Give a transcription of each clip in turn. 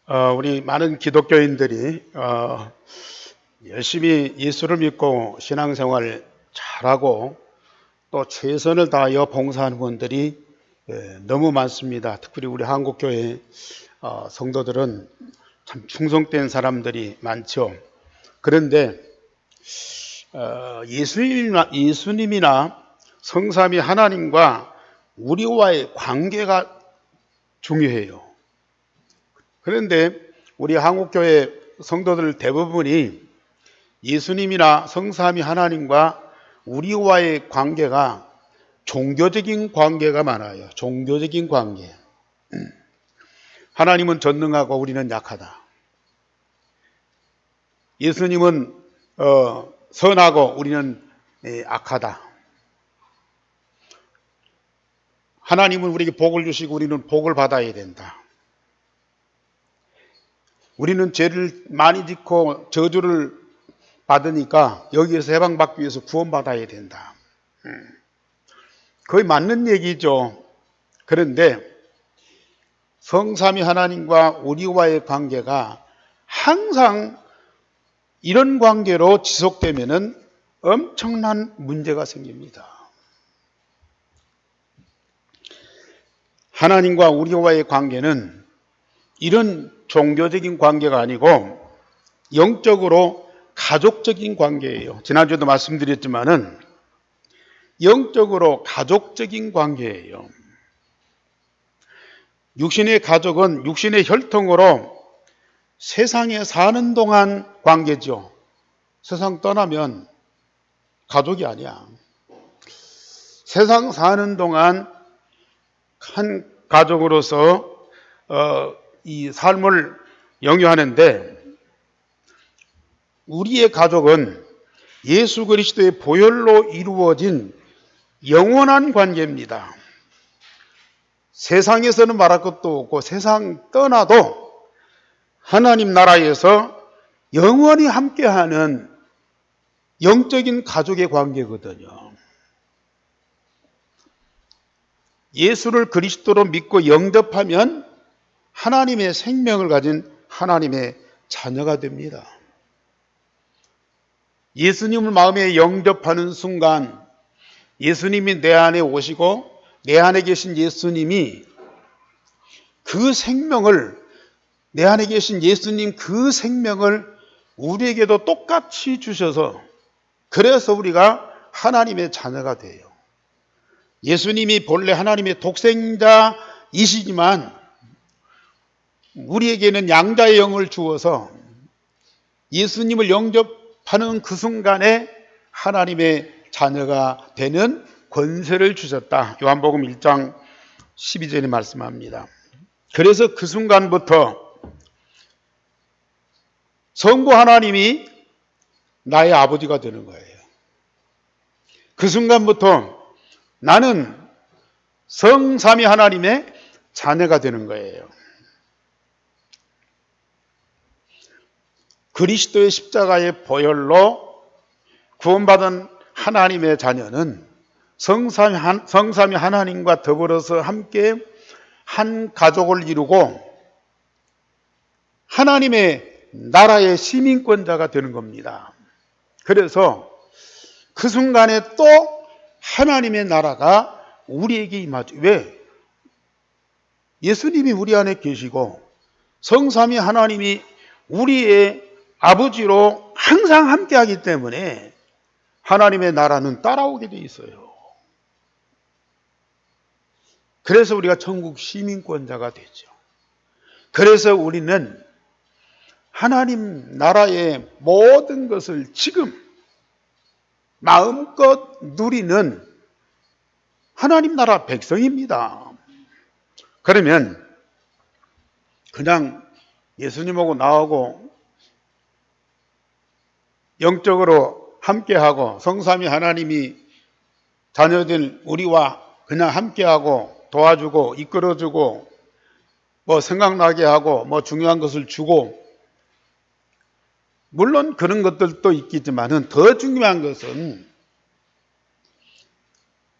우리 많은 기독교인들이 열심히 예수를 믿고 신앙생활 잘하고 또 최선을 다하여 봉사하는 분들이 너무 많습니다. 특별히 우리 한국교회 성도들은 참 충성된 사람들이 많죠. 그런데 예수님이나 성삼위 하나님과 우리와의 관계가 중요해요. 그런데 우리 한국교회 성도들 대부분이 예수님이나 성삼위 하나님과 우리와의 관계가 종교적인 관계가 많아요. 종교적인 관계. 하나님은 전능하고 우리는 약하다. 예수님은 선하고 우리는 악하다. 하나님은 우리에게 복을 주시고 우리는 복을 받아야 된다. 우리는 죄를 많이 짓고 저주를 받으니까 여기에서 해방받기 위해서 구원받아야 된다. 거의 맞는 얘기죠. 그런데 성삼위 하나님과 우리와의 관계가 항상 이런 관계로 지속되면은 엄청난 문제가 생깁니다. 하나님과 우리와의 관계는 이런 종교적인 관계가 아니고 영적으로 가족적인 관계예요. 지난주에도 말씀드렸지만은 영적으로 가족적인 관계예요. 육신의 가족은 육신의 혈통으로 세상에 사는 동안 관계죠. 세상 떠나면 가족이 아니야. 세상 사는 동안 한 가족으로서 이 삶을 영위하는데 우리의 가족은 예수 그리스도의 보혈로 이루어진 영원한 관계입니다. 세상에서는 말할 것도 없고 세상 떠나도 하나님 나라에서 영원히 함께하는 영적인 가족의 관계거든요. 예수를 그리스도로 믿고 영접하면 하나님의 생명을 가진 하나님의 자녀가 됩니다. 예수님을 마음에 영접하는 순간 예수님이 내 안에 오시고 내 안에 계신 예수님이 그 생명을 내 안에 계신 예수님 그 생명을 우리에게도 똑같이 주셔서 그래서 우리가 하나님의 자녀가 돼요. 예수님이 본래 하나님의 독생자이시지만 우리에게는 양자의 영을 주어서 예수님을 영접하는 그 순간에 하나님의 자녀가 되는 권세를 주셨다. 요한복음 1장 12절에 말씀합니다. 그래서 그 순간부터 성부 하나님이 나의 아버지가 되는 거예요. 그 순간부터 나는 성삼위 하나님의 자녀가 되는 거예요. 그리스도의 십자가의 보혈로 구원받은 하나님의 자녀는 성삼위 하나님과 더불어서 함께 한 가족을 이루고 하나님의 나라의 시민권자가 되는 겁니다. 그래서 그 순간에 또 하나님의 나라가 우리에게 임하죠. 왜? 예수님이 우리 안에 계시고 성삼위 하나님이 우리의 아버지로 항상 함께하기 때문에 하나님의 나라는 따라오게 돼 있어요. 그래서 우리가 천국 시민권자가 되죠. 그래서 우리는 하나님 나라의 모든 것을 지금 마음껏 누리는 하나님 나라 백성입니다. 그러면 그냥 예수님하고 나하고 영적으로 함께하고 성삼위 하나님이 자녀들 우리와 그냥 함께하고 도와주고 이끌어주고 뭐 생각나게 하고 뭐 중요한 것을 주고 물론 그런 것들도 있겠지만은 더 중요한 것은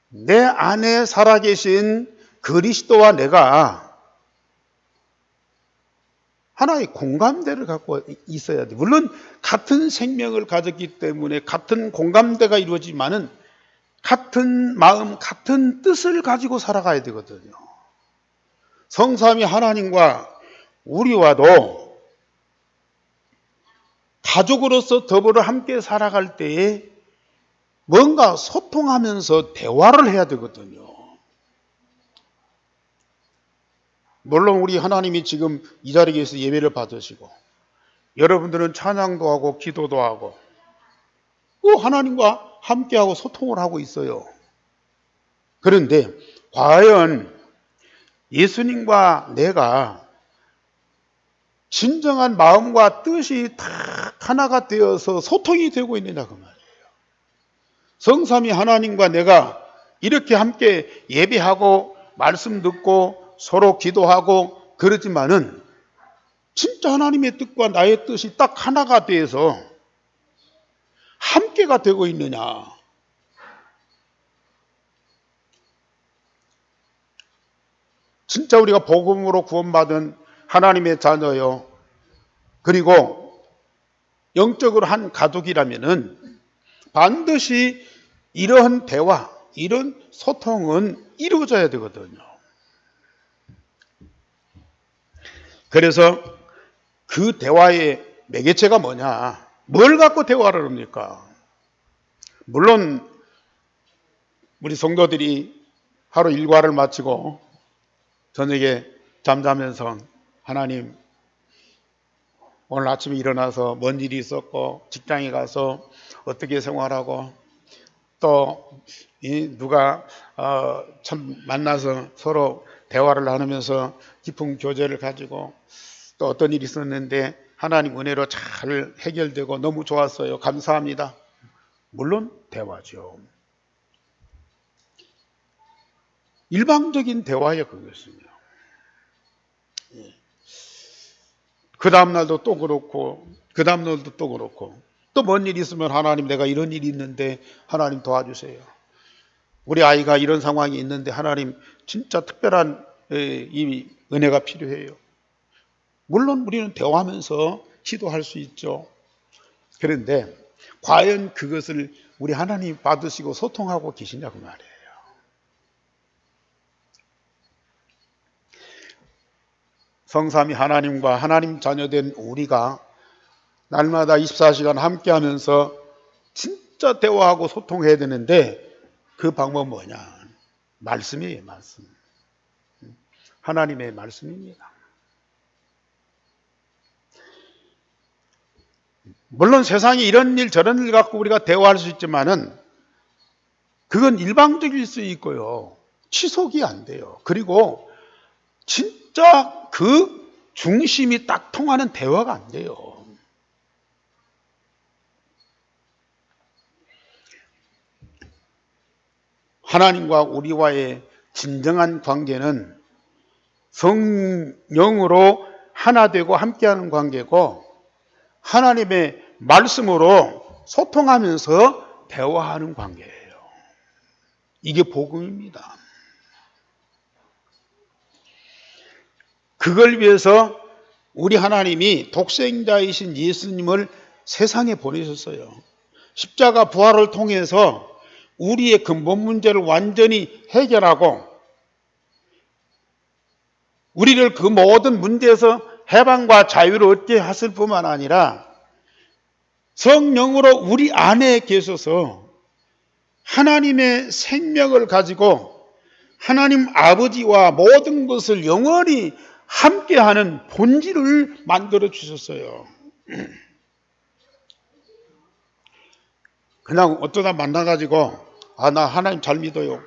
내 안에 살아계신 그리스도와 내가 하나의 공감대를 갖고 있어야 돼. 물론 같은 생명을 가졌기 때문에 같은 공감대가 이루어지지만은 같은 마음, 같은 뜻을 가지고 살아가야 되거든요. 성삼위 하나님과 우리와도 가족으로서 더불어 함께 살아갈 때에 뭔가 소통하면서 대화를 해야 되거든요. 물론 우리 하나님이 지금 이 자리에서 예배를 받으시고 여러분들은 찬양도 하고 기도도 하고 하나님과 함께하고 소통을 하고 있어요. 그런데 과연 예수님과 내가 진정한 마음과 뜻이 다 하나가 되어서 소통이 되고 있느냐 그 말이에요. 성삼위 하나님과 내가 이렇게 함께 예배하고 말씀 듣고 서로 기도하고 그러지만은 진짜 하나님의 뜻과 나의 뜻이 딱 하나가 돼서 함께가 되고 있느냐. 진짜 우리가 복음으로 구원받은 하나님의 자녀요. 그리고 영적으로 한 가족이라면은 반드시 이러한 대화, 이런 소통은 이루어져야 되거든요. 그래서 그 대화의 매개체가 뭐냐? 뭘 갖고 대화를 합니까? 물론 우리 성도들이 하루 일과를 마치고 저녁에 잠자면서 하나님 오늘 아침에 일어나서 뭔 일이 있었고 직장에 가서 어떻게 생활하고 또 누가 참 만나서 서로 대화를 나누면서 깊은 교제를 가지고 또 어떤 일이 있었는데 하나님 은혜로 잘 해결되고 너무 좋았어요. 감사합니다. 물론 대화죠. 일방적인 대화예요, 그것은요. 그 다음날도 또 그렇고 그 다음날도 또 그렇고 또 뭔 일이 있으면 하나님 내가 이런 일이 있는데 하나님 도와주세요. 우리 아이가 이런 상황이 있는데 하나님 진짜 특별한 이 은혜가 필요해요. 물론 우리는 대화하면서 기도할 수 있죠. 그런데 과연 그것을 우리 하나님 받으시고 소통하고 계시냐 그 말이에요. 성삼위 하나님과 하나님 자녀된 우리가 날마다 24시간 함께하면서 진짜 대화하고 소통해야 되는데 그 방법은 뭐냐? 말씀이에요, 말씀. 하나님의 말씀입니다. 물론 세상에 이런 일 저런 일 갖고 우리가 대화할 수 있지만은 그건 일방적일 수 있고요. 지속이 안 돼요. 그리고 진짜 그 중심이 딱 통하는 대화가 안 돼요. 하나님과 우리와의 진정한 관계는 성령으로 하나 되고 함께하는 관계고 하나님의 말씀으로 소통하면서 대화하는 관계예요. 이게 복음입니다. 그걸 위해서 우리 하나님이 독생자이신 예수님을 세상에 보내셨어요. 십자가 부활을 통해서 우리의 근본 문제를 완전히 해결하고 우리를 그 모든 문제에서 해방과 자유를 얻게 하실 뿐만 아니라 성령으로 우리 안에 계셔서 하나님의 생명을 가지고 하나님 아버지와 모든 것을 영원히 함께하는 본질을 만들어 주셨어요. 그냥 어쩌다 만나가지고 나 하나님 잘 믿어요.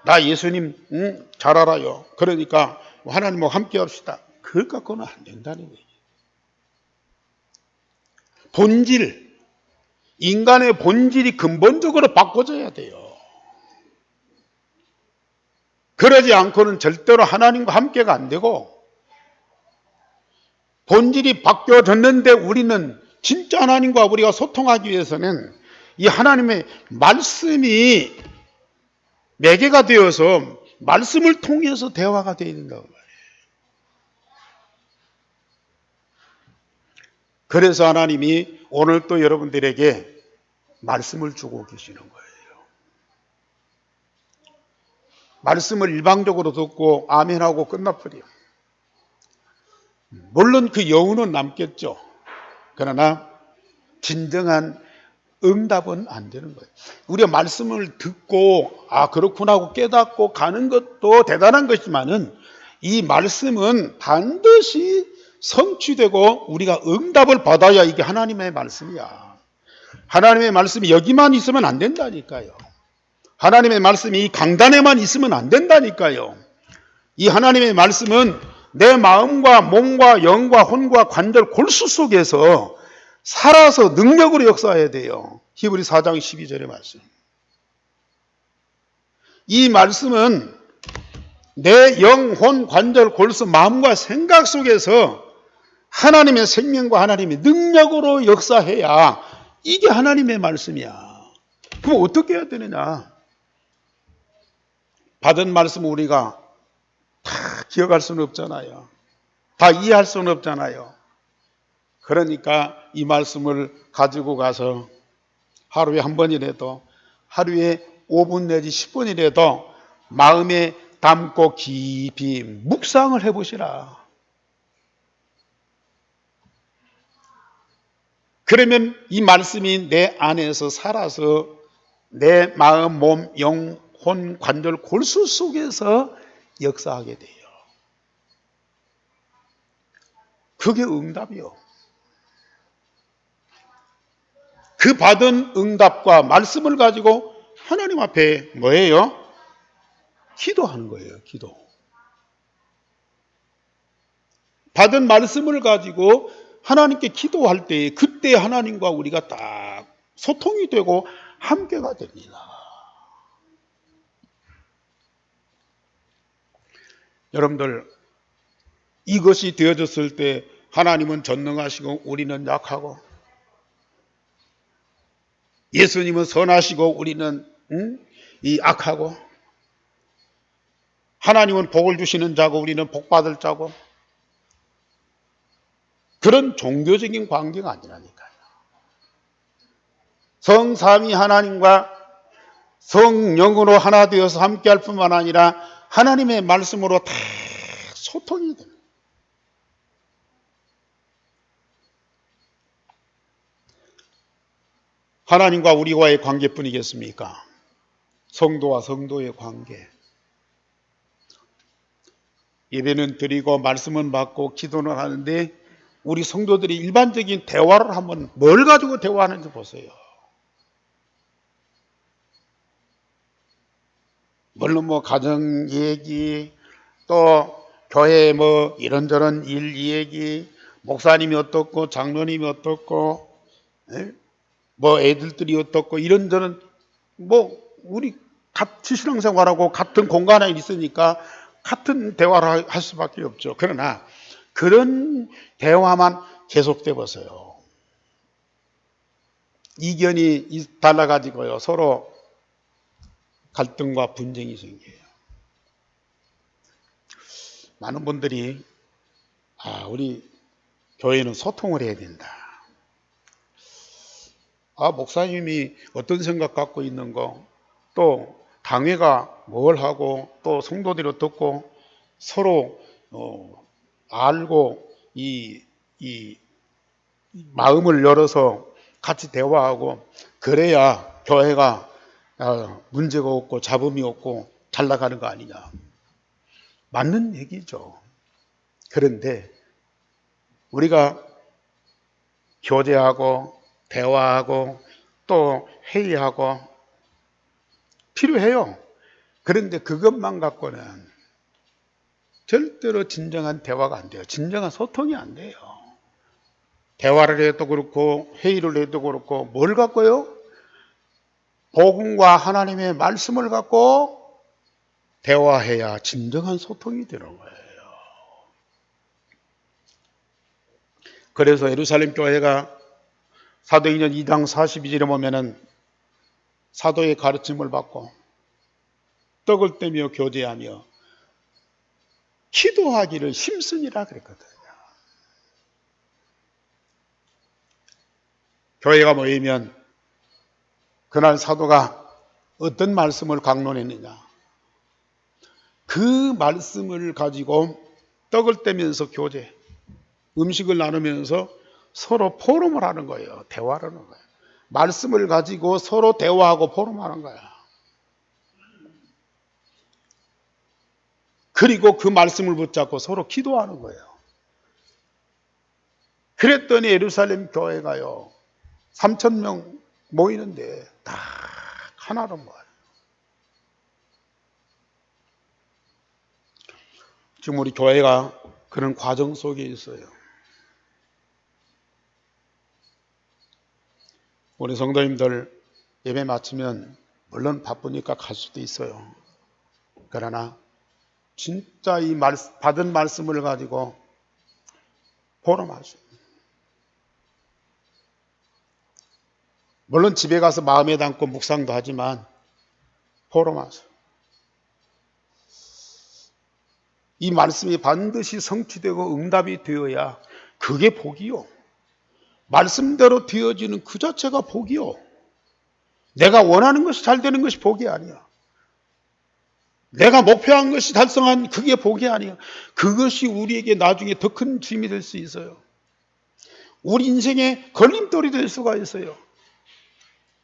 나 예수님 잘 알아요. 그러니까 하나님과 함께 합시다. 그걸 갖고는 안 된다는 얘기예요. 본질, 인간의 본질이 근본적으로 바꿔져야 돼요. 그러지 않고는 절대로 하나님과 함께가 안 되고 본질이 바뀌어졌는데 우리는 진짜 하나님과 우리가 소통하기 위해서는 이 하나님의 말씀이 매개가 되어서 말씀을 통해서 대화가 되어야 된다고 말해요. 그래서 하나님이 오늘 또 여러분들에게 말씀을 주고 계시는 거예요. 말씀을 일방적으로 듣고 아멘하고 끝나버려요. 물론 그 여운은 남겠죠. 그러나 진정한 응답은 안 되는 거예요. 우리가 말씀을 듣고 그렇구나 하고 깨닫고 가는 것도 대단한 것이지만은 이 말씀은 반드시 성취되고 우리가 응답을 받아야 이게 하나님의 말씀이야. 하나님의 말씀이 여기만 있으면 안 된다니까요. 하나님의 말씀이 이 강단에만 있으면 안 된다니까요. 이 하나님의 말씀은 내 마음과 몸과 영과 혼과 관절 골수 속에서 살아서 능력으로 역사해야 돼요. 히브리 4장 12절의 말씀. 이 말씀은 내 영, 혼, 관절, 골수, 마음과 생각 속에서 하나님의 생명과 하나님의 능력으로 역사해야 이게 하나님의 말씀이야. 그럼 어떻게 해야 되느냐? 받은 말씀 우리가 다 기억할 수는 없잖아요. 다 이해할 수는 없잖아요. 그러니까 이 말씀을 가지고 가서 하루에 한 번이라도, 하루에 5분 내지 10분이라도 마음에 담고 깊이 묵상을 해보시라. 그러면 이 말씀이 내 안에서 살아서 내 마음, 몸, 영, 혼, 관절, 골수 속에서 역사하게 돼요. 그게 응답이요. 그 받은 응답과 말씀을 가지고 하나님 앞에 뭐예요? 기도하는 거예요. 기도. 받은 말씀을 가지고 하나님께 기도할 때 그때 하나님과 우리가 딱 소통이 되고 함께가 됩니다. 여러분들, 이것이 되어졌을 때 하나님은 전능하시고 우리는 약하고, 예수님은 선하시고 우리는 이 악하고, 하나님은 복을 주시는 자고 우리는 복 받을 자고, 그런 종교적인 관계가 아니라니까요. 성삼위 하나님과 성령으로 하나 되어서 함께할 뿐만 아니라 하나님의 말씀으로 다 소통이 됩니다. 하나님과 우리와의 관계뿐이겠습니까? 성도와 성도의 관계. 예배는 드리고 말씀은 받고 기도는 하는데 우리 성도들이 일반적인 대화를 한번 뭘 가지고 대화하는지 보세요. 물론 뭐 가정 얘기, 또 교회 뭐 이런저런 일 얘기, 목사님이 어떻고 장로님이 어떻고, 뭐 애들들이 어떻고 이런저런 뭐 우리 같이 신앙생활하고 같은 공간에 있으니까 같은 대화를 할 수밖에 없죠. 그러나 그런 대화만 계속돼 보세요. 이견이 달라가지고요 서로 갈등과 분쟁이 생겨요. 많은 분들이 우리 교회는 소통을 해야 된다. 목사님이 어떤 생각 갖고 있는 거, 또 당회가 뭘 하고, 또 성도들이 어떻고 서로 알고 이 마음을 열어서 같이 대화하고 그래야 교회가 문제가 없고 잡음이 없고 잘 나가는 거 아니냐. 맞는 얘기죠. 그런데 우리가 교제하고 대화하고 또 회의하고 필요해요. 그런데 그것만 갖고는 절대로 진정한 대화가 안 돼요. 진정한 소통이 안 돼요. 대화를 해도 그렇고 회의를 해도 그렇고 뭘 갖고요? 복음과 하나님의 말씀을 갖고 대화해야 진정한 소통이 되는 거예요. 그래서 예루살렘 교회가 사도행전 2장 42절에 보면은 사도의 가르침을 받고 떡을 떼며 교제하며 기도하기를 힘쓰니라 그랬거든요. 교회가 모이면 그날 사도가 어떤 말씀을 강론했느냐. 그 말씀을 가지고 떡을 떼면서 교제, 음식을 나누면서 서로 포럼을 하는 거예요. 대화를 하는 거예요. 말씀을 가지고 서로 대화하고 포럼하는 거야. 그리고 그 말씀을 붙잡고 서로 기도하는 거예요. 그랬더니 예루살렘 교회가요, 3,000명 모이는데 다 하나로 모여요. 지금 우리 교회가 그런 과정 속에 있어요. 우리 성도님들 예배 마치면 물론 바쁘니까 갈 수도 있어요. 그러나 진짜 이 받은 말씀을 가지고 포럼하죠. 물론 집에 가서 마음에 담고 묵상도 하지만 포럼하죠. 이 말씀이 반드시 성취되고 응답이 되어야 그게 복이요. 말씀대로 되어지는 그 자체가 복이요. 내가 원하는 것이 잘 되는 것이 복이 아니야. 내가 목표한 것이 달성한 그게 복이 아니야. 그것이 우리에게 나중에 더 큰 짐이 될 수 있어요. 우리 인생의 걸림돌이 될 수가 있어요.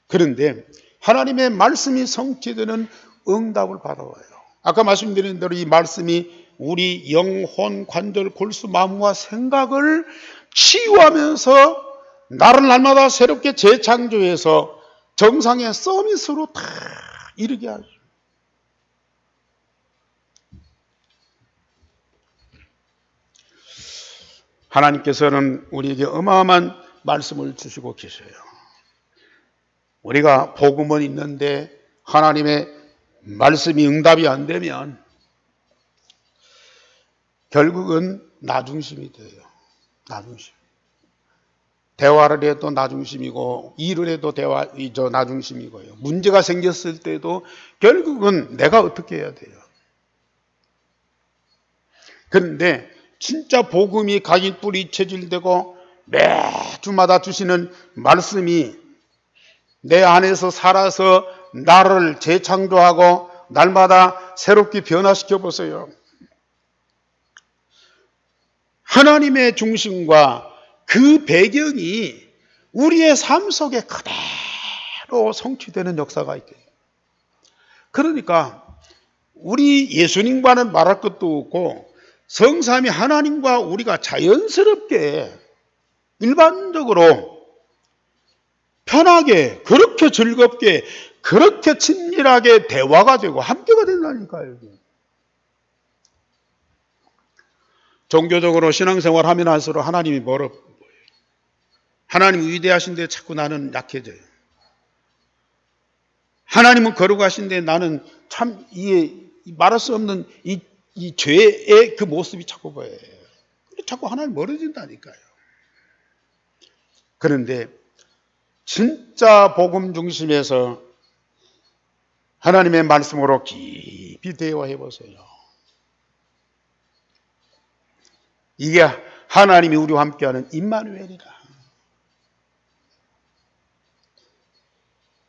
그런데 하나님의 말씀이 성취되는 응답을 받아와요. 아까 말씀드린 대로 이 말씀이 우리 영혼, 관절, 골수, 마음과 생각을 치유하면서 나를 날마다 새롭게 재창조해서 정상의 서밋으로 다 이르게 하죠. 하나님께서는 우리에게 어마어마한 말씀을 주시고 계셔요. 우리가 복음은 있는데 하나님의 말씀이 응답이 안 되면 결국은 나 중심이 돼요. 나 중심. 대화를 해도 나 중심이고 일을 해도 나 중심이고요. 문제가 생겼을 때도 결국은 내가 어떻게 해야 돼요. 그런데 진짜 복음이 각인 뿌리 체질되고 매주마다 주시는 말씀이 내 안에서 살아서 나를 재창조하고 날마다 새롭게 변화시켜 보세요. 하나님의 중심과 그 배경이 우리의 삶 속에 그대로 성취되는 역사가 있대요. 그러니까 우리 예수님과는 말할 것도 없고 성삼위 하나님과 우리가 자연스럽게 일반적으로 편하게 그렇게 즐겁게 그렇게 친밀하게 대화가 되고 함께가 된다니까요. 종교적으로 신앙생활 하면 할수록 하나님이 멀어 보여요. 하나님 위대하신데 자꾸 나는 약해져요. 하나님은 거룩하신데 나는 참 말할 수 없는 이 죄의 그 모습이 자꾸 보여요. 자꾸 하나님 멀어진다니까요. 그런데 진짜 복음 중심에서 하나님의 말씀으로 깊이 대화해 보세요. 이게 하나님이 우리와 함께하는 임마누엘이다.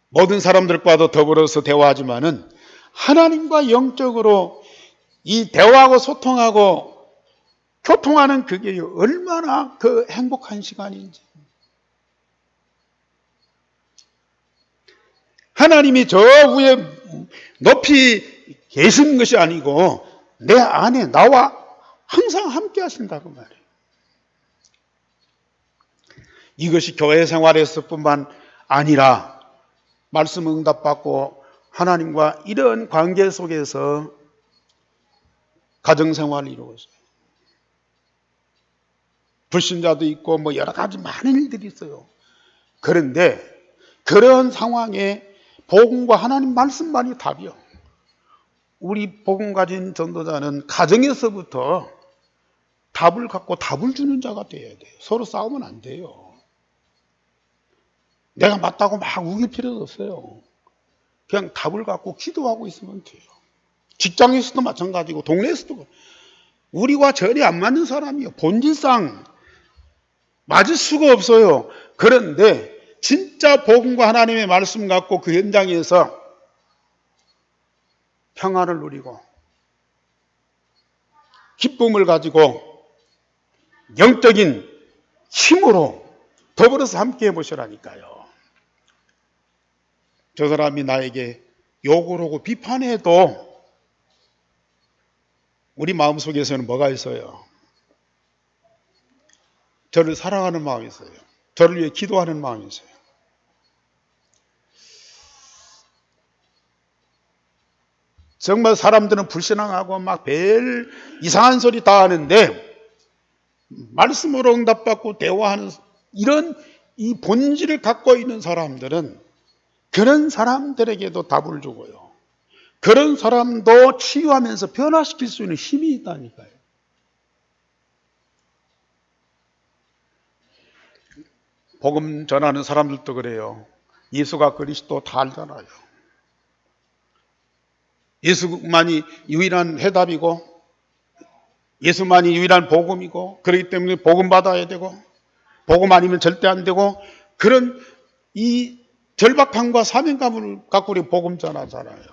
모든 사람들과도 더불어서 대화하지만은 하나님과 영적으로 이 대화하고 소통하고 교통하는 그게 얼마나 그 행복한 시간인지. 하나님이 저 위에 높이 계신 것이 아니고 내 안에 나와 항상 함께 하신다고 말해요. 이것이 교회 생활에서 뿐만 아니라 말씀 응답받고 하나님과 이런 관계 속에서 가정생활을 이루었어요. 불신자도 있고 뭐 여러 가지 많은 일들이 있어요. 그런데 그런 상황에 복음과 하나님 말씀만이 답이요. 우리 복음 가진 전도자는 가정에서부터 답을 갖고 답을 주는 자가 돼야 돼요. 서로 싸우면 안 돼요. 내가 맞다고 막 우길 필요도 없어요. 그냥 답을 갖고 기도하고 있으면 돼요. 직장에서도 마찬가지고 동네에서도 우리와 전혀 안 맞는 사람이요. 본질상 맞을 수가 없어요. 그런데 진짜 복음과 하나님의 말씀 갖고 그 현장에서 평안을 누리고 기쁨을 가지고 영적인 힘으로 더불어서 함께 해보시라니까요. 저 사람이 나에게 욕을 하고 비판해도 우리 마음속에서는 뭐가 있어요? 저를 사랑하는 마음이 있어요. 저를 위해 기도하는 마음이 있어요. 정말 사람들은 불신앙하고 막 별 이상한 소리 다 하는데 말씀으로 응답받고 대화하는 이런 이 본질을 갖고 있는 사람들은 그런 사람들에게도 답을 주고요. 그런 사람도 치유하면서 변화시킬 수 있는 힘이 있다니까요. 복음 전하는 사람들도 그래요. 예수가 그리스도 다 알잖아요. 예수만이 유일한 해답이고 예수만이 유일한 복음이고 그렇기 때문에 복음 받아야 되고 복음 아니면 절대 안 되고 그런 이 절박함과 사명감을 갖고 우리 복음 전하잖아요.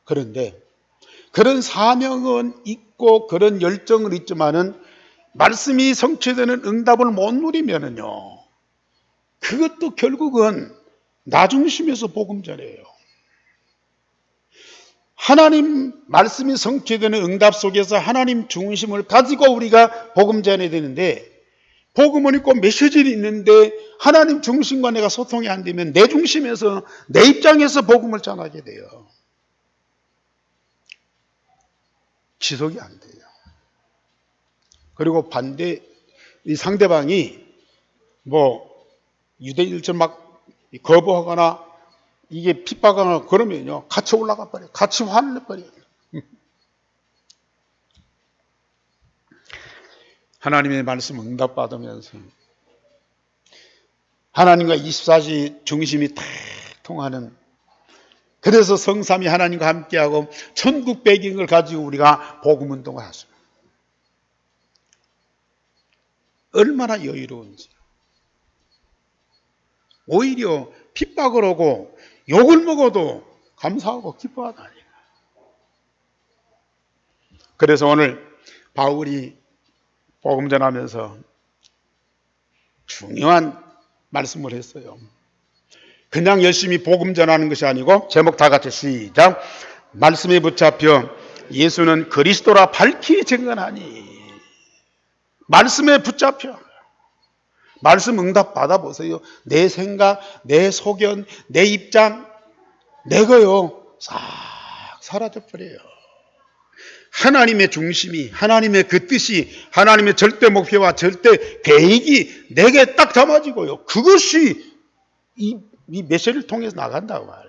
그런데 그런 사명은 있고 그런 열정은 있지만은 말씀이 성취되는 응답을 못 누리면은요. 그것도 결국은 나 중심에서 복음 전해요. 하나님 말씀이 성취되는 응답 속에서 하나님 중심을 가지고 우리가 복음 전해야 되는데 복음은 있고 메시지는 있는데 하나님 중심과 내가 소통이 안 되면 내 중심에서 내 입장에서 복음을 전하게 돼요. 지속이 안 돼요. 그리고 반대 이 상대방이 뭐 유대인들처럼 막 거부하거나 이게 핍박하거나 그러면요 같이 올라가 버려요. 같이 화를 내버려요. 하나님의 말씀 응답받으면서 하나님과 24시 중심이 탁 통하는 그래서 성삼이 하나님과 함께하고 천국 배경을 가지고 우리가 복음운동을 하십니다. 얼마나 여유로운지. 오히려 핍박을 하고 욕을 먹어도 감사하고 기뻐하다니. 그래서 오늘 바울이 복음 전하면서 중요한 말씀을 했어요. 그냥 열심히 복음 전하는 것이 아니고 제목 다 같이 시작. 말씀에 붙잡혀 예수는 그리스도라 밝히 증언하니. 말씀에 붙잡혀. 말씀 응답 받아보세요. 내 생각, 내 소견, 내 입장, 내 거요. 싹 사라져버려요. 하나님의 중심이, 하나님의 그 뜻이, 하나님의 절대 목표와 절대 계획이 내게 딱 담아지고요. 그것이 이 메시지를 통해서 나간다고 말해요.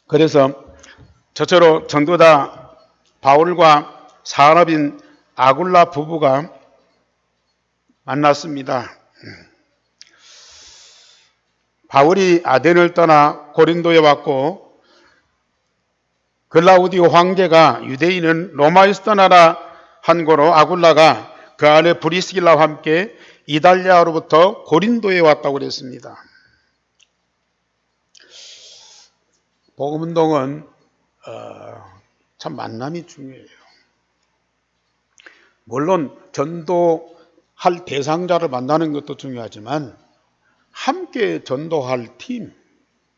그래서 저처럼 전도자 바울과 사업인 아굴라 부부가 만났습니다. 바울이 아덴을 떠나 고린도에 왔고 글라우디오 황제가 유대인은 로마에서 떠나라 한 거로 아굴라가 그 안에 브리스길라와 함께 이달리아로부터 고린도에 왔다고 그랬습니다. 복음운동은 참 만남이 중요해요. 물론 전도할 대상자를 만나는 것도 중요하지만 함께 전도할 팀,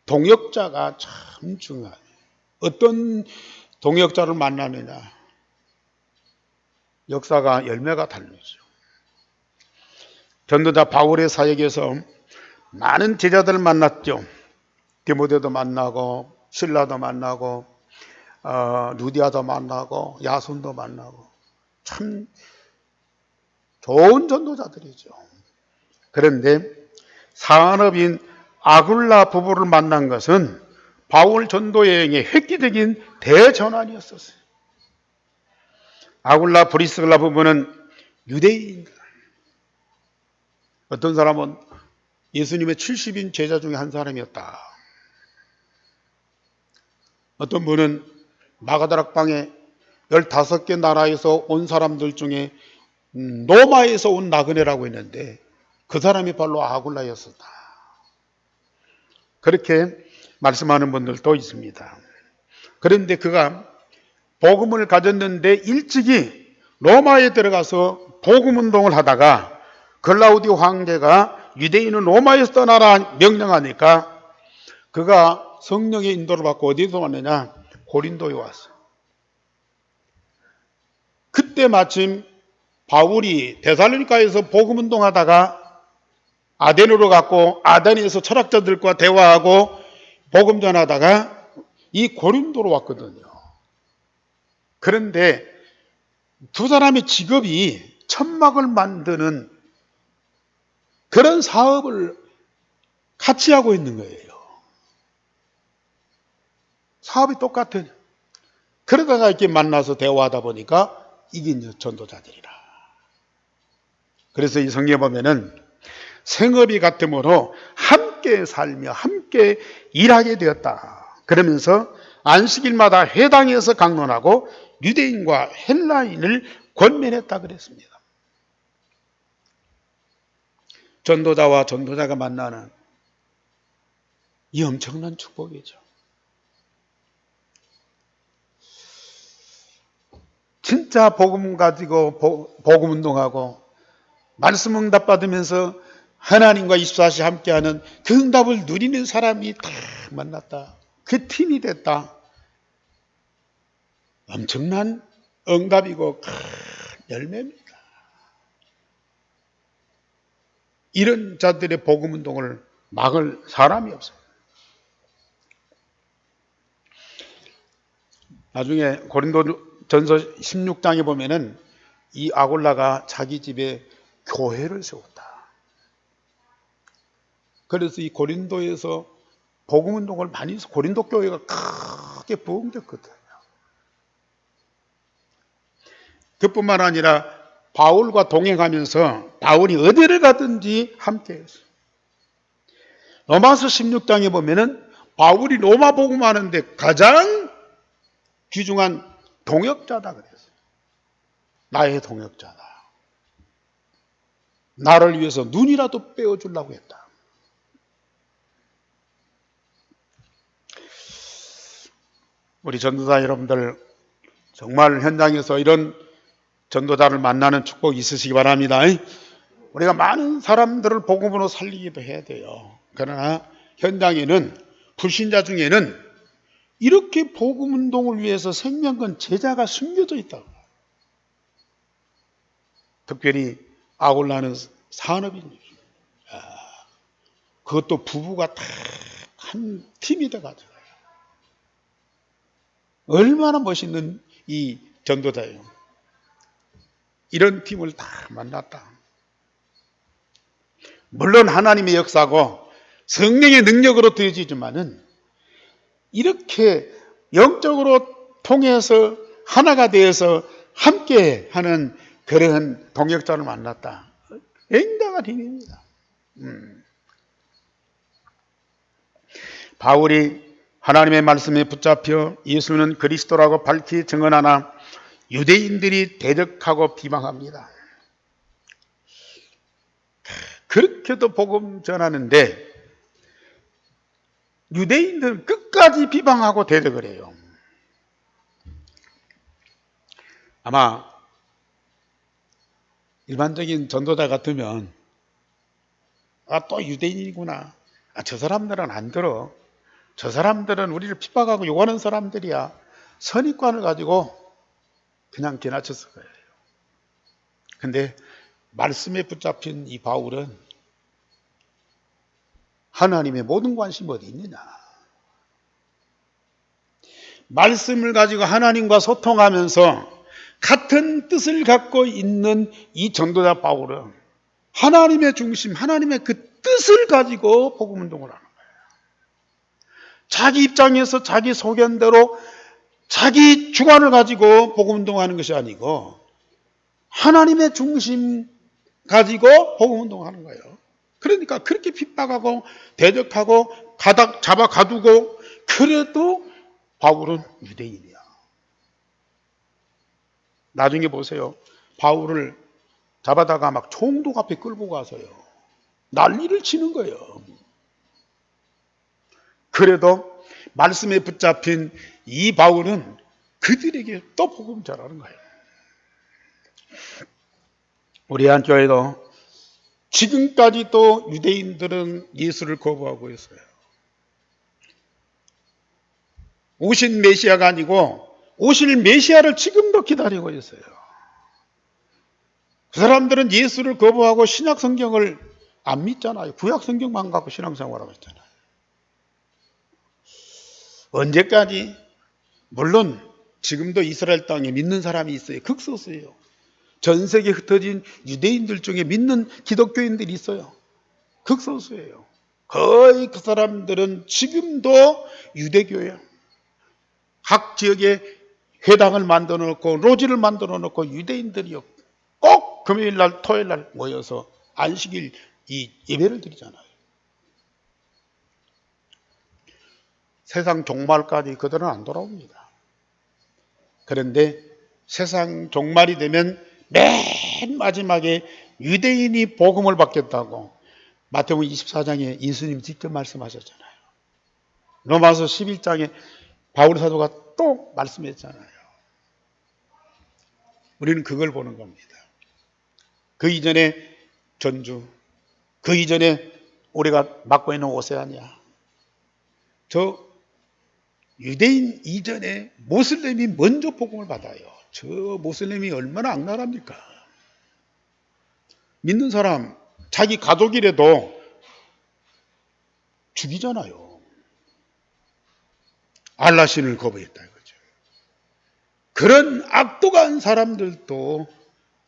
동역자가 참 중요해요. 어떤 동역자를 만나느냐 역사가 열매가 다르죠. 전도자 바울의 사역에서 많은 제자들을 만났죠. 디모데도 만나고 실라도 만나고 루디아도 만나고 야손도 만나고 참 좋은 전도자들이죠. 그런데 사업인 아굴라 부부를 만난 것은 바울 전도 여행의 획기적인 대전환이었었어요. 아굴라 브리스길라 부부는 유대인입니다. 어떤 사람은 예수님의 70인 제자 중에 한 사람이었다. 어떤 분은 마가다락방에 15개 나라에서 온 사람들 중에 로마에서 온 나그네라고 했는데 그 사람이 바로 아굴라였었다. 그렇게 말씀하는 분들도 있습니다. 그런데 그가 복음을 가졌는데 일찍이 로마에 들어가서 복음 운동을 하다가 글라우디오 황제가 유대인은 로마에서 떠나라 명령하니까 그가 성령의 인도를 받고 어디서 왔느냐? 고린도에 왔어. 그때 마침 바울이 데살로니가에서 복음 운동하다가 아덴으로 갔고 아덴에서 철학자들과 대화하고 복음 전하다가 이 고린도로 왔거든요. 그런데 두 사람의 직업이 천막을 만드는 그런 사업을 같이 하고 있는 거예요. 사업이 똑같은. 그러다가 이렇게 만나서 대화하다 보니까 이게 이제 전도자들이라. 그래서 이 성경에 보면은 생업이 같으므로 함께 살며 함께 일하게 되었다. 그러면서 안식일마다 회당에서 강론하고 유대인과 헬라인을 권면했다 그랬습니다. 전도자와 전도자가 만나는 이 엄청난 축복이죠. 진짜 복음 가지고 복음 운동하고 말씀 응답 받으면서 하나님과 24시 함께하는 그 응답을 누리는 사람이 다 만났다. 그 팀이 됐다. 엄청난 응답이고 큰 열매입니다. 이런 자들의 복음 운동을 막을 사람이 없어요. 나중에 고린도전서 16장에 보면은 이 아골라가 자기 집에 교회를 세웠다. 그래서 이 고린도에서 복음 운동을 많이 해서 고린도 교회가 크게 부흥됐거든요. 그뿐만 아니라 바울과 동행하면서 바울이 어디를 가든지 함께 했어요. 로마서 16장에 보면은 바울이 로마 복음하는데 가장 귀중한 동역자다 그랬어요. 나의 동역자다. 나를 위해서 눈이라도 빼어주려고 했다. 우리 전도자 여러분들 정말 현장에서 이런 전도자를 만나는 축복이 있으시기 바랍니다. 우리가 많은 사람들을 복음으로 살리기도 해야 돼요. 그러나 현장에는 불신자 중에는 이렇게 복음 운동을 위해서 생명건 제자가 숨겨져 있다고. 특별히 아골라는 산업인이죠. 그것도 부부가 다 한 팀이 돼가지고 얼마나 멋있는 이 전도자예요. 이런 팀을 다 만났다. 물론 하나님의 역사고 성령의 능력으로 되어지지만은 이렇게 영적으로 통해서 하나가 되어서 함께 하는 그러한 동역자를 만났다. 굉장한 힘입니다. 바울이 하나님의 말씀에 붙잡혀 예수는 그리스도라고 밝히 증언하나 유대인들이 대적하고 비방합니다. 그렇게도 복음 전하는데 유대인들은 끝까지 비방하고 대적을 해요. 아마 일반적인 전도자 같으면 또 유대인이구나. 저 사람들은 안 들어. 저 사람들은 우리를 핍박하고 욕하는 사람들이야. 선입관을 가지고 그냥 지나쳤을 거예요. 근데 말씀에 붙잡힌 이 바울은 하나님의 모든 관심이 어디 있느냐. 말씀을 가지고 하나님과 소통하면서 같은 뜻을 갖고 있는 이 전도자 바울은 하나님의 중심, 하나님의 그 뜻을 가지고 복음 운동을 하는 거예요. 자기 입장에서 자기 소견대로 자기 주관을 가지고 복음 운동하는 것이 아니고 하나님의 중심 가지고 복음 운동하는 거예요. 그러니까 그렇게 핍박하고 대적하고 잡아 가두고 그래도 바울은 유대인이야. 나중에 보세요. 바울을 잡아다가 막 총독 앞에 끌고 가서요. 난리를 치는 거예요. 그래도 말씀에 붙잡힌 이 바울은 그들에게 또 복음 전하는 거예요. 우리 한교회도 지금까지도 유대인들은 예수를 거부하고 있어요. 오신 메시아가 아니고 오실 메시아를 지금도 기다리고 있어요. 그 사람들은 예수를 거부하고 신약 성경을 안 믿잖아요. 구약 성경만 갖고 신앙생활하고 있잖아요. 언제까지? 물론 지금도 이스라엘 땅에 믿는 사람이 있어요. 극소수예요. 전 세계에 흩어진 유대인들 중에 믿는 기독교인들이 있어요. 극소수예요. 거의 그 사람들은 지금도 유대교예요. 각 지역에 회당을 만들어 놓고 로지를 만들어 놓고 유대인들이요. 꼭 금요일날 토요일날 모여서 안식일 이 예배를 드리잖아요. 세상 종말까지 그들은 안 돌아옵니다. 그런데 세상 종말이 되면 맨 마지막에 유대인이 복음을 받겠다고 마태복음 24장에 예수님 직접 말씀하셨잖아요. 로마서 11장에 바울 사도가 또 말씀했잖아요. 우리는 그걸 보는 겁니다. 그 이전에 전주, 그 이전에 우리가 맡고 있는 오세아니아, 저 유대인 이전에 모슬렘이 먼저 복음을 받아요. 저 모슬렘이 얼마나 악랄합니까? 믿는 사람 자기 가족이라도 죽이잖아요. 알라신을 거부했다 이거죠. 그런 악독한 사람들도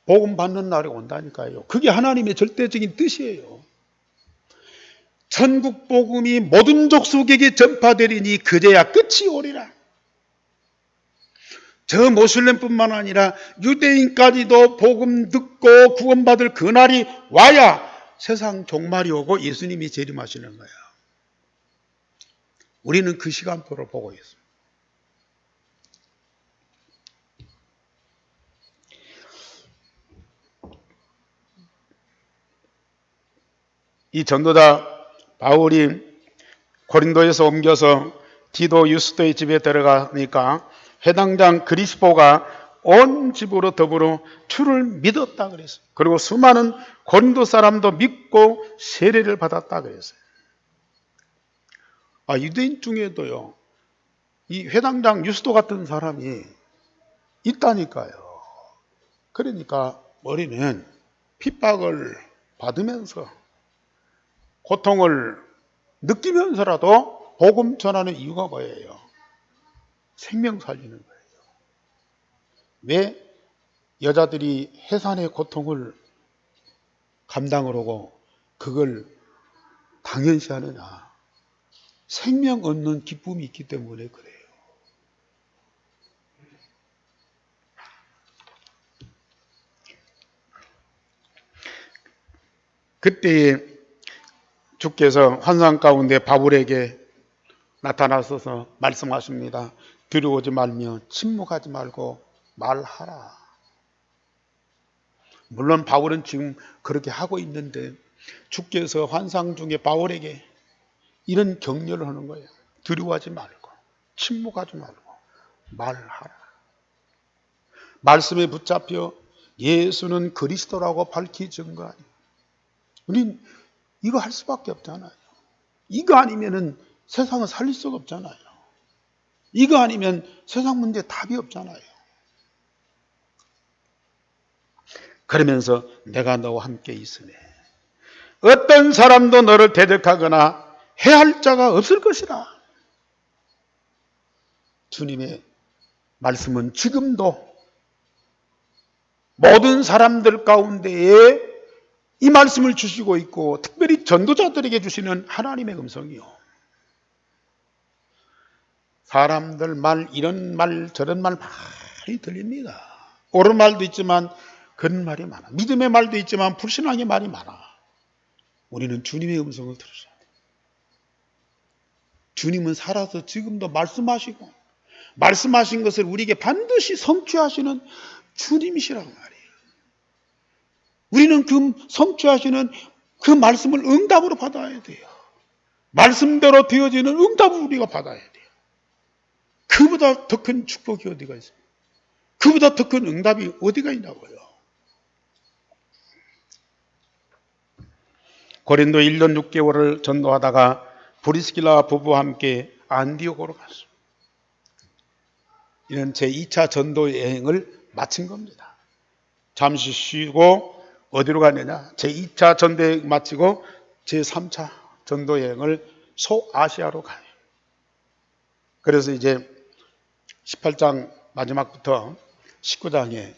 복음 받는 날이 온다니까요. 그게 하나님의 절대적인 뜻이에요. 천국 복음이 모든 족속에게 전파되리니 그제야 끝이 오리라. 저 모슬렘뿐만 아니라 유대인까지도 복음 듣고 구원받을 그날이 와야 세상 종말이 오고 예수님이 재림하시는 거야. 우리는 그 시간표를 보고 있습니다. 이 전도자 바울이 고린도에서 옮겨서 디도 유스도의 집에 들어가니까 회당장 그리스포가 온 집으로 더불어 주를 믿었다 그랬어요. 그리고 수많은 고린도 사람도 믿고 세례를 받았다 그랬어요. 유대인 중에도요, 이 회당장 유스도 같은 사람이 있다니까요. 그러니까 우리는 핍박을 받으면서 고통을 느끼면서라도 복음 전하는 이유가 뭐예요? 생명 살리는 거예요. 왜 여자들이 해산의 고통을 감당을 하고 그걸 당연시 하느냐? 생명 얻는 기쁨이 있기 때문에 그래요. 그때 주께서 환상 가운데 바울에게 나타나셔서 말씀하십니다. 두려워하지 말며 침묵하지 말고 말하라. 물론 바울은 지금 그렇게 하고 있는데 주께서 환상 중에 바울에게 이런 격려를 하는 거예요. 두려워하지 말고 침묵하지 말고 말하라. 말씀에 붙잡혀 예수는 그리스도라고 밝히 증거하니. 우린 이거 할 수밖에 없잖아요. 이거 아니면은 세상을 살릴 수가 없잖아요. 이거 아니면 세상 문제 답이 없잖아요. 그러면서 내가 너와 함께 있으네. 어떤 사람도 너를 대적하거나 해할 자가 없을 것이라. 주님의 말씀은 지금도 모든 사람들 가운데에 이 말씀을 주시고 있고 특별히 전도자들에게 주시는 하나님의 음성이요. 사람들 말, 이런 말 저런 말 많이 들립니다. 옳은 말도 있지만 그런 말이 많아. 믿음의 말도 있지만 불신앙의 말이 많아. 우리는 주님의 음성을 들으셔야 돼요. 주님은 살아서 지금도 말씀하시고 말씀하신 것을 우리에게 반드시 성취하시는 주님이시란 말이에요. 우리는 그 성취하시는 그 말씀을 응답으로 받아야 돼요. 말씀대로 되어지는 응답을 우리가 받아야 돼요. 그보다 더 큰 축복이 어디가 있어요? 그보다 더 큰 응답이 어디가 있냐고요. 고린도 1년 6개월을 전도하다가 브리스길라 부부와 함께 안디옥으로 갔습니다. 이런 제2차 전도 여행을 마친 겁니다. 잠시 쉬고 어디로 가느냐? 제2차 전도 여행 마치고 제3차 전도 여행을 소아시아로 가요. 그래서 이제 18장 마지막부터 19장에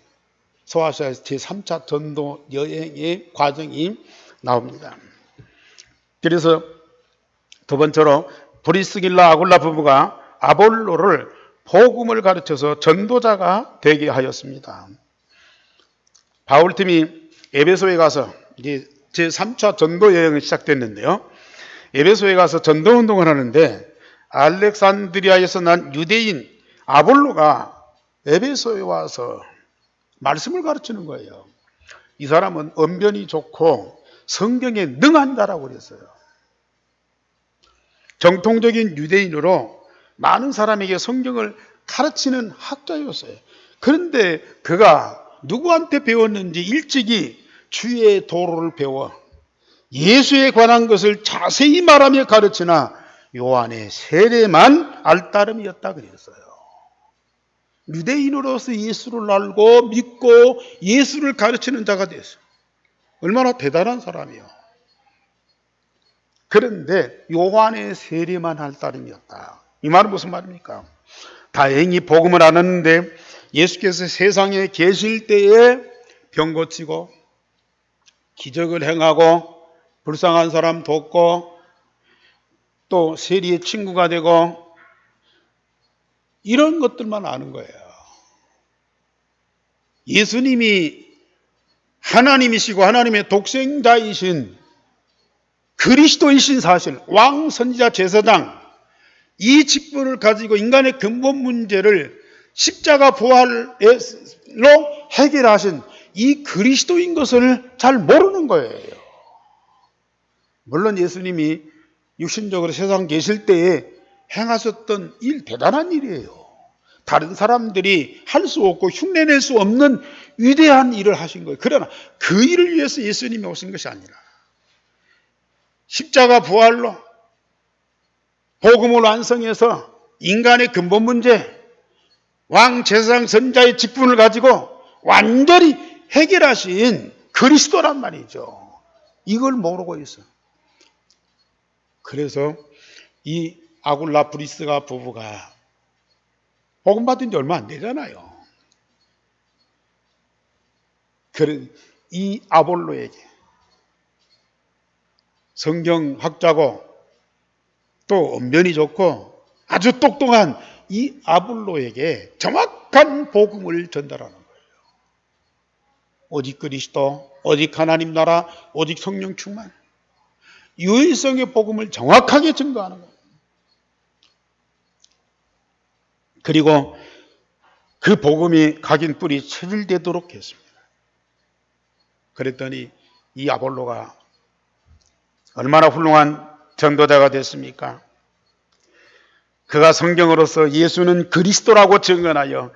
소아시아에서 제3차 전도 여행의 과정이 나옵니다. 그래서 두 번째로 브리스길라 아굴라 부부가 아볼로를 복음을 가르쳐서 전도자가 되게 하였습니다. 바울팀이 에베소에 가서 이제 제3차 전도 여행이 시작됐는데요. 에베소에 가서 전도 운동을 하는데 알렉산드리아에서 난 유대인 아볼로가 에베소에 와서 말씀을 가르치는 거예요. 이 사람은 언변이 좋고 성경에 능한 자라고 그랬어요. 정통적인 유대인으로 많은 사람에게 성경을 가르치는 학자였어요. 그런데 그가 누구한테 배웠는지 일찍이 주의 도로를 배워 예수에 관한 것을 자세히 말하며 가르치나 요한의 세례만 알따름이었다 그랬어요. 유대인으로서 예수를 알고 믿고 예수를 가르치는 자가 됐어요. 얼마나 대단한 사람이요. 그런데 요한의 세례만 할 따름이었다. 이 말은 무슨 말입니까? 다행히 복음을 알았는데 예수께서 세상에 계실 때에 병 고치고 기적을 행하고 불쌍한 사람 돕고 또 세리의 친구가 되고 이런 것들만 아는 거예요. 예수님이 하나님이시고 하나님의 독생자이신 그리스도이신 사실, 왕, 선지자, 제사장 이 직분을 가지고 인간의 근본 문제를 십자가 부활로 해결하신 이 그리스도인 것을 잘 모르는 거예요. 물론 예수님이 육신적으로 세상 계실 때에 행하셨던 일 대단한 일이에요. 다른 사람들이 할 수 없고 흉내낼 수 없는 위대한 일을 하신 거예요. 그러나 그 일을 위해서 예수님이 오신 것이 아니라 십자가 부활로 복음을 완성해서 인간의 근본 문제, 왕, 제사장, 선자의 직분을 가지고 완전히 해결하신 그리스도란 말이죠. 이걸 모르고 있어. 그래서 이 아굴라 브리스가 부부가 복음 받은 지 얼마 안 되잖아요. 그런 이 아볼로에게 성경학자고 또 언변이 좋고 아주 똑똑한 이 아볼로에게 정확한 복음을 전달하는 거예요. 오직 그리스도, 오직 하나님 나라, 오직 성령 충만. 유일성의 복음을 정확하게 증거하는 거예요. 그리고 그 복음이 각인 뿌리 체질되도록 했습니다. 그랬더니 이 아볼로가 얼마나 훌륭한 전도자가 됐습니까? 그가 성경으로서 예수는 그리스도라고 증언하여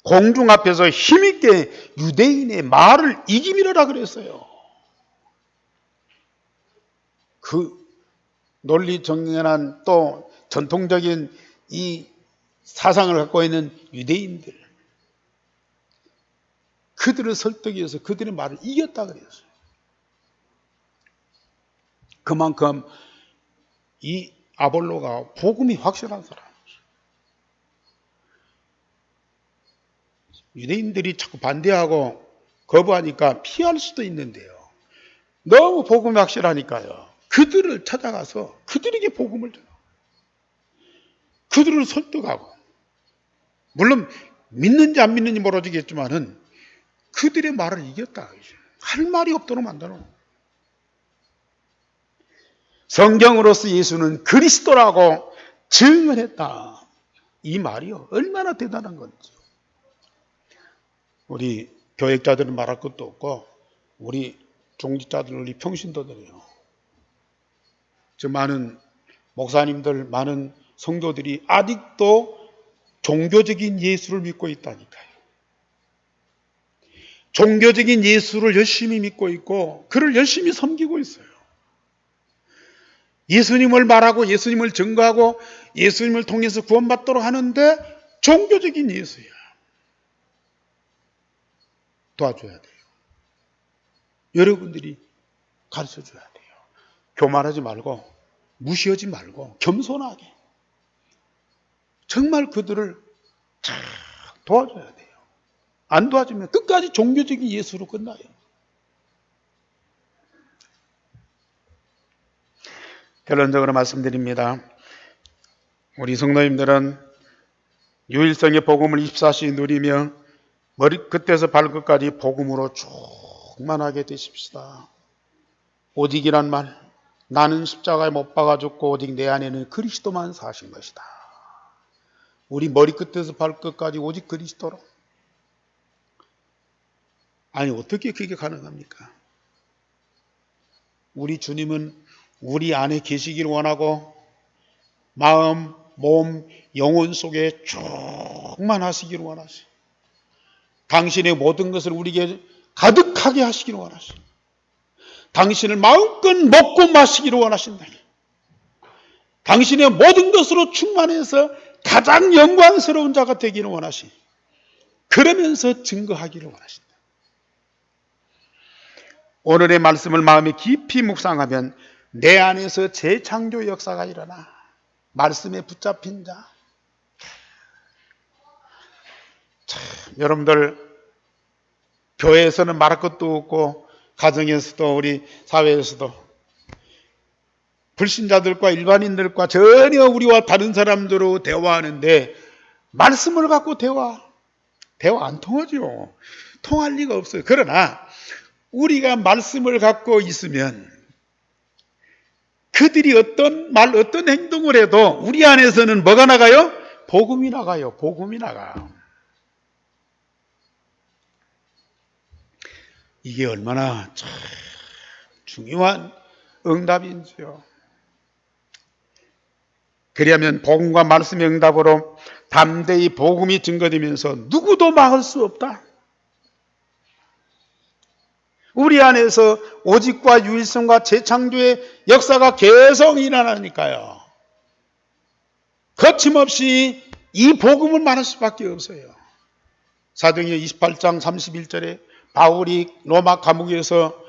공중 앞에서 힘있게 유대인의 말을 이기미르라 그랬어요. 그 논리 정연한 또 전통적인 이 사상을 갖고 있는 유대인들, 그들을 설득해서 그들의 말을 이겼다 그랬어요. 그만큼 이 아볼로가 복음이 확실한 사람이었어요. 유대인들이 자꾸 반대하고 거부하니까 피할 수도 있는데요. 너무 복음이 확실하니까요. 그들을 찾아가서 그들에게 복음을 전하고 그들을 설득하고, 물론 믿는지 안 믿는지 모르겠지만은 그들의 말을 이겼다. 할 말이 없도록 만들어. 성경으로서 예수는 그리스도라고 증언했다. 이 말이요, 얼마나 대단한 건지. 우리 교역자들은 말할 것도 없고 우리 종직자들, 우리 평신도들이요. 저 많은 목사님들, 많은 성도들이 아직도 종교적인 예수를 믿고 있다니까요. 종교적인 예수를 열심히 믿고 있고 그를 열심히 섬기고 있어요. 예수님을 말하고 예수님을 증거하고 예수님을 통해서 구원받도록 하는데 종교적인 예수야. 도와줘야 돼요. 여러분들이 가르쳐줘야 돼요. 교만하지 말고 무시하지 말고 겸손하게 정말 그들을 잘 도와줘야 돼요. 안 도와주면 끝까지 종교적인 예수로 끝나요. 결론적으로 말씀드립니다. 우리 성도님들은 유일성의 복음을 24시 누리며 머리끝에서 발끝까지 복음으로 충만하게 되십시다. 오직이란 말, 나는 십자가에 못 박아 죽고 오직 내 안에는 그리스도만 사신 것이다. 우리 머리끝에서 발끝까지 오직 그리스도로. 아니 어떻게 그게 가능합니까? 우리 주님은 우리 안에 계시기를 원하고 마음, 몸, 영혼 속에 충만하시기를 원하시. 당신의 모든 것을 우리에게 가득하게 하시기를 원하시. 당신을 마음껏 먹고 마시기를 원하신다. 당신의 모든 것으로 충만해서 가장 영광스러운 자가 되기를 원하시. 그러면서 증거하기를 원하신다. 오늘의 말씀을 마음에 깊이 묵상하면 내 안에서 재창조 역사가 일어나. 말씀에 붙잡힌 자. 참, 여러분들 교회에서는 말할 것도 없고 가정에서도 우리 사회에서도 불신자들과 일반인들과 전혀 우리와 다른 사람들로 대화하는데 말씀을 갖고 대화 안 통하죠. 통할 리가 없어요. 그러나 우리가 말씀을 갖고 있으면 그들이 어떤 말, 어떤 행동을 해도 우리 안에서는 뭐가 나가요? 복음이 나가요. 복음이 나가. 이게 얼마나 참 중요한 응답인지요. 그리하면 복음과 말씀의 응답으로 담대히 복음이 증거되면서 누구도 막을 수 없다. 우리 안에서 오직과 유일성과 재창조의 역사가 계속 일어나니까요. 거침없이 이 복음을 말할 수밖에 없어요. 사도행전 28장 31절에 바울이 로마 감옥에서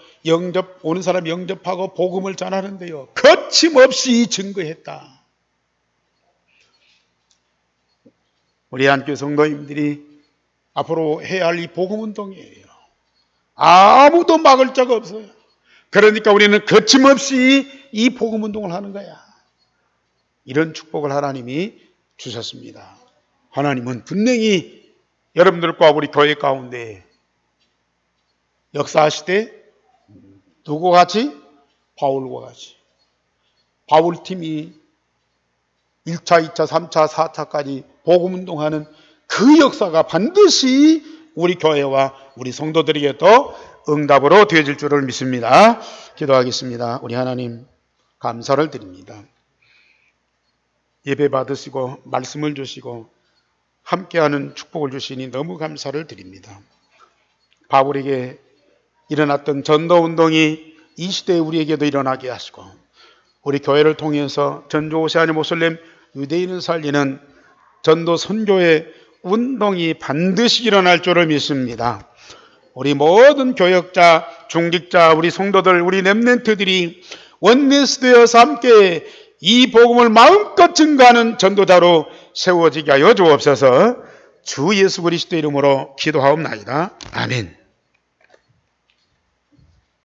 오는 사람 영접하고 복음을 전하는데요. 거침없이 증거했다. 우리 한교회 성도님들이 앞으로 해야 할 이 복음운동이에요. 아무도 막을 자가 없어요. 그러니까 우리는 거침없이 이 복음운동을 하는 거야. 이런 축복을 하나님이 주셨습니다. 하나님은 분명히 여러분들과 우리 교회 가운데 역사하시되 누구와 같이? 바울과 같이. 바울팀이 1차, 2차, 3차, 4차까지 복음운동하는 그 역사가 반드시 우리 교회와 우리 성도들에게도 응답으로 되어질 줄을 믿습니다. 기도하겠습니다. 우리 하나님 감사를 드립니다. 예배 받으시고 말씀을 주시고 함께하는 축복을 주시니 너무 감사를 드립니다. 바울에게 일어났던 전도운동이 이 시대에 우리에게도 일어나게 하시고 우리 교회를 통해서 전주 오세아니 모슬렘 유대인을 살리는 전도 선교의 운동이 반드시 일어날 줄을 믿습니다. 우리 모든 교역자, 중직자, 우리 성도들, 우리 렘넌트들이 원내스되어서 함께 이 복음을 마음껏 증거하는 전도자로 세워지게 하여 주옵소서. 주 예수 그리스도 이름으로 기도하옵나이다. 아멘.